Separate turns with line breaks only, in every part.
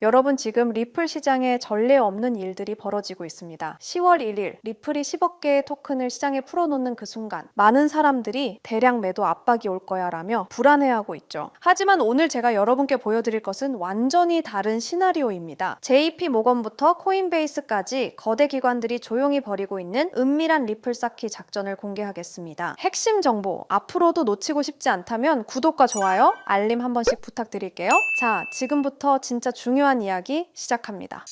여러분 지금 리플 시장에 전례 없는 일들이 벌어지고 있습니다. 10월 1일 리플이 10억 개의 토큰을 시장에 풀어놓는 그 순간 많은 사람들이 대량 매도 압박이 올 거야 라며 불안해하고 있죠. 하지만 오늘 제가 여러분께 보여드릴 것은 완전히 다른 시나리오입니다. JP 모건부터 코인베이스까지 거대 기관들이 조용히 벌이고 있는 은밀한 리플 쌓기 작전을 공개하겠습니다. 핵심 정보 앞으로도 놓치고 싶지 않다면 구독과 좋아요, 알림 한 번씩 부탁드릴게요. 자, 지금부터 진짜 중요한 이야기 시작합니다.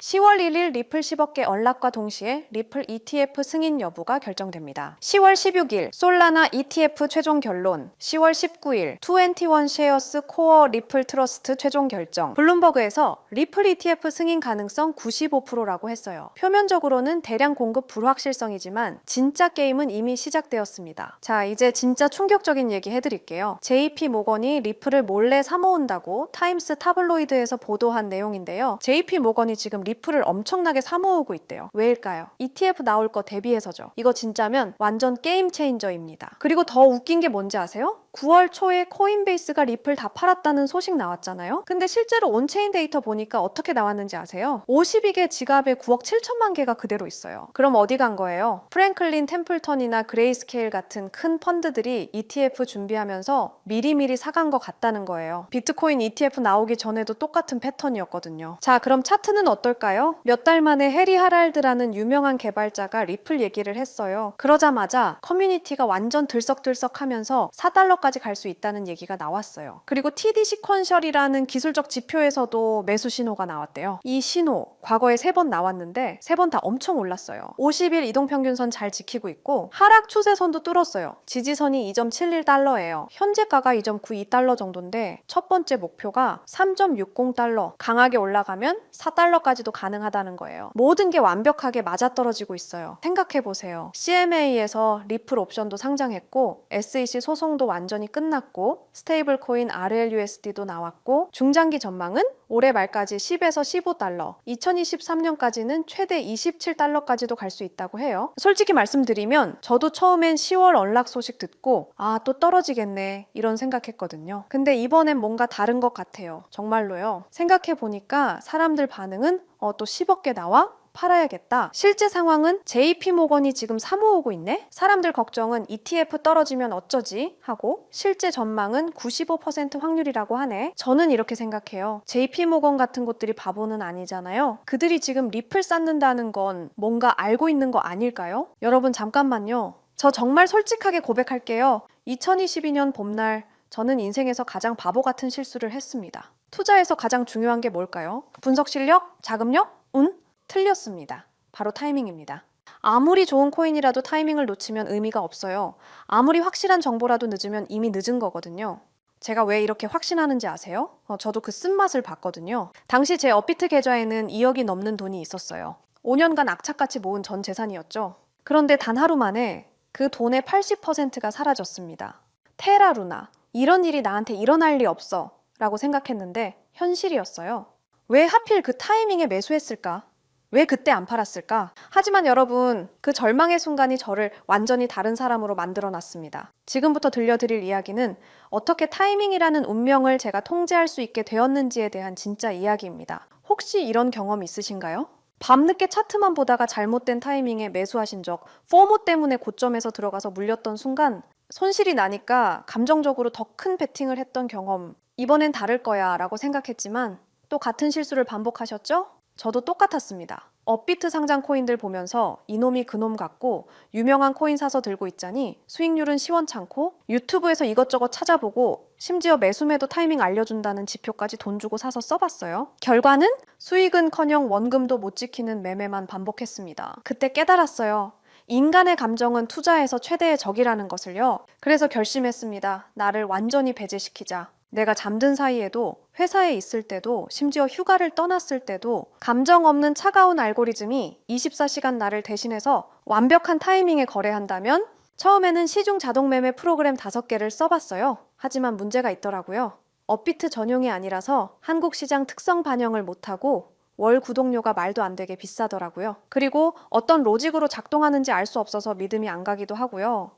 10월 1일 리플 10억 개 언락과 동시에 리플 ETF 승인 여부가 결정됩니다. 10월 16일 솔라나 ETF 최종 결론, 10월 19일 21 쉐어스 코어 리플 트러스트 최종 결정. 블룸버그에서 리플 ETF 승인 가능성 95%라고 했어요. 표면적으로는 대량 공급 불확실성이지만 진짜 게임은 이미 시작되었습니다. 자, 이제 진짜 충격적인 얘기 해드릴게요. JP 모건이 리플을 몰래 사모은다고 타임스 타블로이드에서 보도한 내용인데요. JP 모건이 지금 리플을 엄청나게 사모으고 있대요. 왜일까요? ETF 나올 거 대비해서죠. 이거 진짜면 완전 게임 체인저입니다. 그리고 더 웃긴 게 뭔지 아세요? 9월 초에 코인베이스가 리플 다 팔았다는 소식 나왔잖아요. 근데 실제로 온체인 데이터 보니까 어떻게 나왔는지 아세요? 52개 지갑에 9억 7천만 개가 그대로 있어요. 그럼 어디 간 거예요? 프랭클린 템플턴이나 그레이스케일 같은 큰 펀드들이 ETF 준비하면서 미리미리 사간 것 같다는 거예요. 비트코인 ETF 나오기 전에도 똑같은 패턴이었거든요. 자, 그럼 차트는 어떨까요? 몇 달 만에 해리 하랄드라는 유명한 개발자가 리플 얘기를 했어요. 그러자마자 커뮤니티가 완전 들썩들썩하면서 4달러까지 갈 수 있다는 얘기가 나왔어요. 그리고 TD 시퀀셜이라는 기술적 지표에서도 매수 신호가 나왔대요. 이 신호 과거에 3번 나왔는데 3번 다 엄청 올랐어요. 50일 이동평균선 잘 지키고 있고 하락 추세선도 뚫었어요. 지지선이 2.71달러예요. 현재가가 2.92달러 정도인데 첫 번째 목표가 3.60달러, 강하게 올라가면 4달러까지도 가능하다는 거예요. 모든 게 완벽하게 맞아떨어지고 있어요. 생각해보세요. CMA에서 리플 옵션도 상장했고 SEC 소송도 완전히 끝났고 스테이블 코인 RLUSD도 나왔고 중장기 전망은 올해 말까지 10에서 15달러, 2023년까지는 최대 27달러까지도 갈 수 있다고 해요. 솔직히 말씀드리면 저도 처음엔 10월 언락 소식 듣고 또 떨어지겠네 이런 생각했거든요. 근데 이번엔 뭔가 다른 것 같아요. 정말로요. 생각해보니까 사람들 반응은 또 10억 개 나와? 팔아야겠다. 실제 상황은 JP 모건이 지금 사모으고 있네? 사람들 걱정은 ETF 떨어지면 어쩌지? 하고 실제 전망은 95% 확률이라고 하네. 저는 이렇게 생각해요. JP 모건 같은 곳들이 바보는 아니잖아요. 그들이 지금 리플 쌓는다는 건 뭔가 알고 있는 거 아닐까요? 여러분 잠깐만요. 저 정말 솔직하게 고백할게요. 2022년 봄날 저는 인생에서 가장 바보 같은 실수를 했습니다. 투자에서 가장 중요한 게 뭘까요? 분석 실력? 자금력? 운? 틀렸습니다. 바로 타이밍입니다. 아무리 좋은 코인이라도 타이밍을 놓치면 의미가 없어요. 아무리 확실한 정보라도 늦으면 이미 늦은 거거든요. 제가 왜 이렇게 확신하는지 아세요? 저도 그 쓴맛을 봤거든요. 당시 제 업비트 계좌에는 2억이 넘는 돈이 있었어요. 5년간 악착같이 모은 전 재산이었죠. 그런데 단 하루 만에 그 돈의 80%가 사라졌습니다. 테라루나, 이런 일이 나한테 일어날 리 없어 라고 생각했는데 현실이었어요. 왜 하필 그 타이밍에 매수했을까? 왜 그때 안 팔았을까? 하지만 여러분, 그 절망의 순간이 저를 완전히 다른 사람으로 만들어놨습니다. 지금부터 들려드릴 이야기는 어떻게 타이밍이라는 운명을 제가 통제할 수 있게 되었는지에 대한 진짜 이야기입니다. 혹시 이런 경험 있으신가요? 밤늦게 차트만 보다가 잘못된 타이밍에 매수하신 적, 포모 때문에 고점에서 들어가서 물렸던 순간 손실이 나니까 감정적으로 더 큰 베팅을 했던 경험, 이번엔 다를 거야 라고 생각했지만 또 같은 실수를 반복하셨죠? 저도 똑같았습니다. 업비트 상장 코인들 보면서 이놈이 그놈 같고 유명한 코인 사서 들고 있자니 수익률은 시원찮고 유튜브에서 이것저것 찾아보고 심지어 매수매도 타이밍 알려준다는 지표까지 돈 주고 사서 써봤어요. 결과는 수익은커녕 원금도 못 지키는 매매만 반복했습니다. 그때 깨달았어요. 인간의 감정은 투자에서 최대의 적이라는 것을요. 그래서 결심했습니다. 나를 완전히 배제시키자. 내가 잠든 사이에도 회사에 있을 때도 심지어 휴가를 떠났을 때도 감정 없는 차가운 알고리즘이 24시간 나를 대신해서 완벽한 타이밍에 거래한다면 처음에는 시중 자동매매 프로그램 5개를 써봤어요. 하지만 문제가 있더라고요. 업비트 전용이 아니라서 한국 시장 특성 반영을 못하고 월 구독료가 말도 안 되게 비싸더라고요. 그리고 어떤 로직으로 작동하는지 알 수 없어서 믿음이 안 가기도 하고요.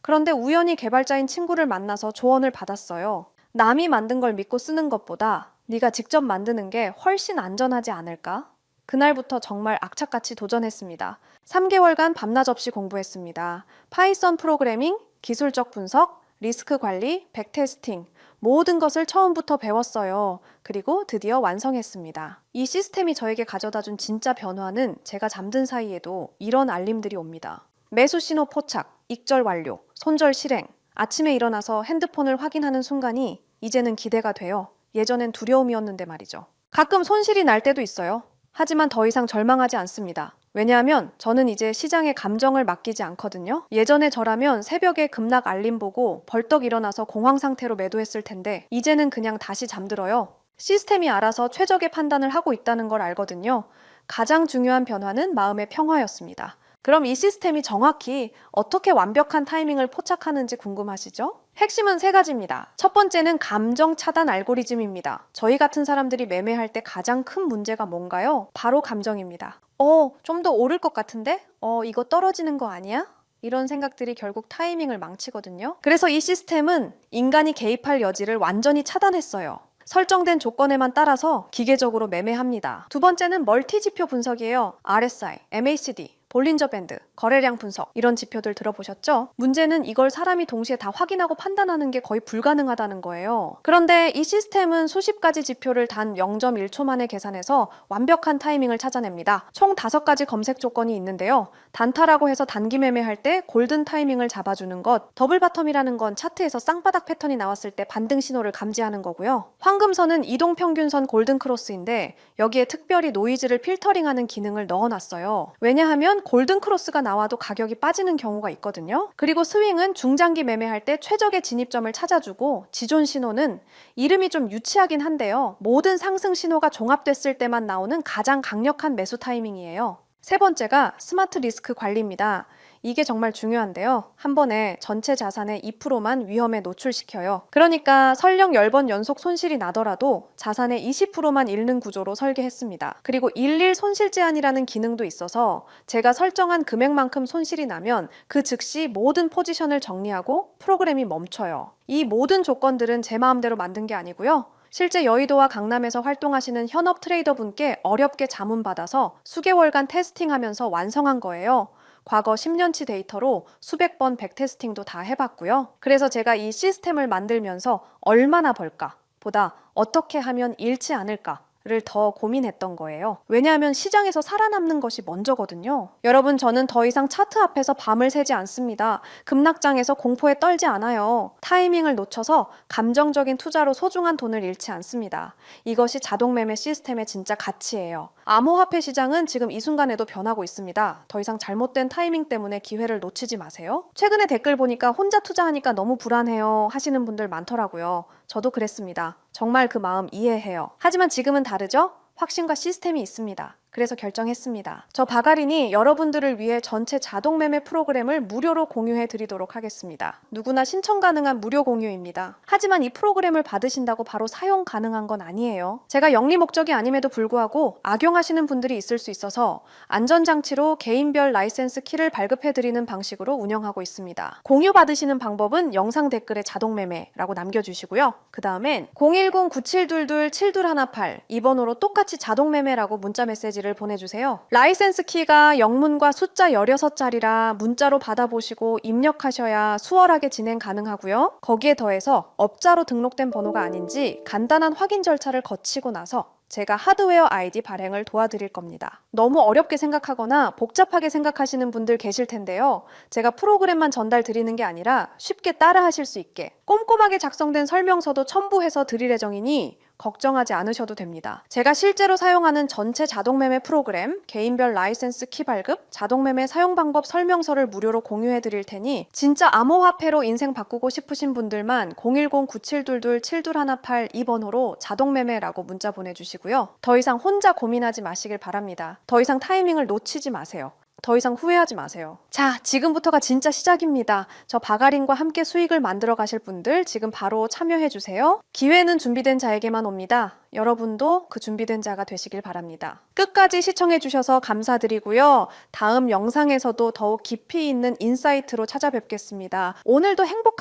그런데 우연히 개발자인 친구를 만나서 조언을 받았어요. 남이 만든 걸 믿고 쓰는 것보다 네가 직접 만드는 게 훨씬 안전하지 않을까? 그날부터 정말 악착같이 도전했습니다. 3개월간 밤낮 없이 공부했습니다. 파이썬 프로그래밍, 기술적 분석, 리스크 관리, 백테스팅, 모든 것을 처음부터 배웠어요. 그리고 드디어 완성했습니다. 이 시스템이 저에게 가져다 준 진짜 변화는 제가 잠든 사이에도 이런 알림들이 옵니다. 매수 신호 포착, 익절 완료, 손절 실행. 아침에 일어나서 핸드폰을 확인하는 순간이 이제는 기대가 돼요. 예전엔 두려움이었는데 말이죠. 가끔 손실이 날 때도 있어요. 하지만 더 이상 절망하지 않습니다. 왜냐하면 저는 이제 시장의 감정을 맡기지 않거든요. 예전에 저라면 새벽에 급락 알림 보고 벌떡 일어나서 공황 상태로 매도했을 텐데 이제는 그냥 다시 잠들어요. 시스템이 알아서 최적의 판단을 하고 있다는 걸 알거든요. 가장 중요한 변화는 마음의 평화였습니다. 그럼 이 시스템이 정확히 어떻게 완벽한 타이밍을 포착하는지 궁금하시죠? 핵심은 3가지입니다. 첫 번째는 감정 차단 알고리즘입니다. 저희 같은 사람들이 매매할 때 가장 큰 문제가 뭔가요? 바로 감정입니다. 좀 더 오를 것 같은데? 이거 떨어지는 거 아니야? 이런 생각들이 결국 타이밍을 망치거든요. 그래서 이 시스템은 인간이 개입할 여지를 완전히 차단했어요. 설정된 조건에만 따라서 기계적으로 매매합니다. 두 번째는 멀티 지표 분석이에요. RSI, MACD, 볼린저 밴드, 거래량 분석 이런 지표들 들어보셨죠? 문제는 이걸 사람이 동시에 다 확인하고 판단하는 게 거의 불가능하다는 거예요. 그런데 이 시스템은 수십 가지 지표를 단 0.1초 만에 계산해서 완벽한 타이밍을 찾아냅니다. 총 5가지 검색 조건이 있는데요. 단타라고 해서 단기 매매할 때 골든 타이밍을 잡아주는 것, 더블 바텀이라는 건 차트에서 쌍바닥 패턴이 나왔을 때 반등 신호를 감지하는 거고요. 황금선은 이동평균선 골든 크로스인데 여기에 특별히 노이즈를 필터링하는 기능을 넣어놨어요. 왜냐하면 골든 크로스가 나와도 가격이 빠지는 경우가 있거든요. 그리고 스윙은 중장기 매매할 때 최적의 진입점을 찾아주고 지존 신호는 이름이 좀 유치하긴 한데요. 모든 상승 신호가 종합됐을 때만 나오는 가장 강력한 매수 타이밍이에요. 세 번째가 스마트 리스크 관리입니다. 이게 정말 중요한데요. 한 번에 전체 자산의 2%만 위험에 노출시켜요. 그러니까 설령 10번 연속 손실이 나더라도 자산의 20%만 잃는 구조로 설계했습니다. 그리고 일일 손실 제한이라는 기능도 있어서 제가 설정한 금액만큼 손실이 나면 그 즉시 모든 포지션을 정리하고 프로그램이 멈춰요. 이 모든 조건들은 제 마음대로 만든 게 아니고요. 실제 여의도와 강남에서 활동하시는 현업 트레이더분께 어렵게 자문받아서 수개월간 테스팅하면서 완성한 거예요. 과거 10년치 데이터로 수백 번 백테스팅도 다 해봤고요. 그래서 제가 이 시스템을 만들면서 얼마나 벌까 보다 어떻게 하면 잃지 않을까 를 더 고민했던 거예요. 왜냐하면 시장에서 살아남는 것이 먼저거든요. 여러분, 저는 더 이상 차트 앞에서 밤을 새지 않습니다. 급락장에서 공포에 떨지 않아요. 타이밍을 놓쳐서 감정적인 투자로 소중한 돈을 잃지 않습니다. 이것이 자동매매 시스템의 진짜 가치예요. 암호화폐 시장은 지금 이 순간에도 변하고 있습니다. 더 이상 잘못된 타이밍 때문에 기회를 놓치지 마세요. 최근에 댓글 보니까 혼자 투자하니까 너무 불안해요 하시는 분들 많더라고요. 저도 그랬습니다. 정말 그 마음 이해해요. 하지만 지금은 다르죠? 확신과 시스템이 있습니다. 그래서 결정했습니다. 저 바가린이 여러분들을 위해 전체 자동 매매 프로그램을 무료로 공유해 드리도록 하겠습니다. 누구나 신청 가능한 무료 공유입니다. 하지만 이 프로그램을 받으신다고 바로 사용 가능한 건 아니에요. 제가 영리 목적이 아님에도 불구하고 악용하시는 분들이 있을 수 있어서 안전장치로 개인별 라이센스 키를 발급해 드리는 방식으로 운영하고 있습니다. 공유 받으시는 방법은 영상 댓글에 자동 매매라고 남겨주시고요. 그 다음엔 010-9722-7218 이 번호로 똑같이 자동 매매라고 문자 메시지를 보내주세요. 라이센스 키가 영문과 숫자 16자리라 문자로 받아보시고 입력하셔야 수월하게 진행 가능하고요. 거기에 더해서 업자로 등록된 번호가 아닌지 간단한 확인 절차를 거치고 나서 제가 하드웨어 아이디 발행을 도와드릴 겁니다. 너무 어렵게 생각하거나 복잡하게 생각하시는 분들 계실 텐데요. 제가 프로그램만 전달 드리는 게 아니라 쉽게 따라 하실 수 있게 꼼꼼하게 작성된 설명서도 첨부해서 드릴 예정이니 걱정하지 않으셔도 됩니다. 제가 실제로 사용하는 전체 자동매매 프로그램, 개인별 라이센스 키 발급, 자동매매 사용 방법 설명서를 무료로 공유해 드릴 테니 진짜 암호화폐로 인생 바꾸고 싶으신 분들만 010-9722-7218 이 번호로 자동매매라고 문자 보내주시고요. 더 이상 혼자 고민하지 마시길 바랍니다. 더 이상 타이밍을 놓치지 마세요. 더 이상 후회하지 마세요. 자, 지금부터가 진짜 시작입니다. 저 바가린과 함께 수익을 만들어 가실 분들 지금 바로 참여해 주세요. 기회는 준비된 자에게만 옵니다. 여러분도 그 준비된 자가 되시길 바랍니다. 끝까지 시청해 주셔서 감사드리고요. 다음 영상에서도 더욱 깊이 있는 인사이트로 찾아뵙겠습니다. 오늘도 행복한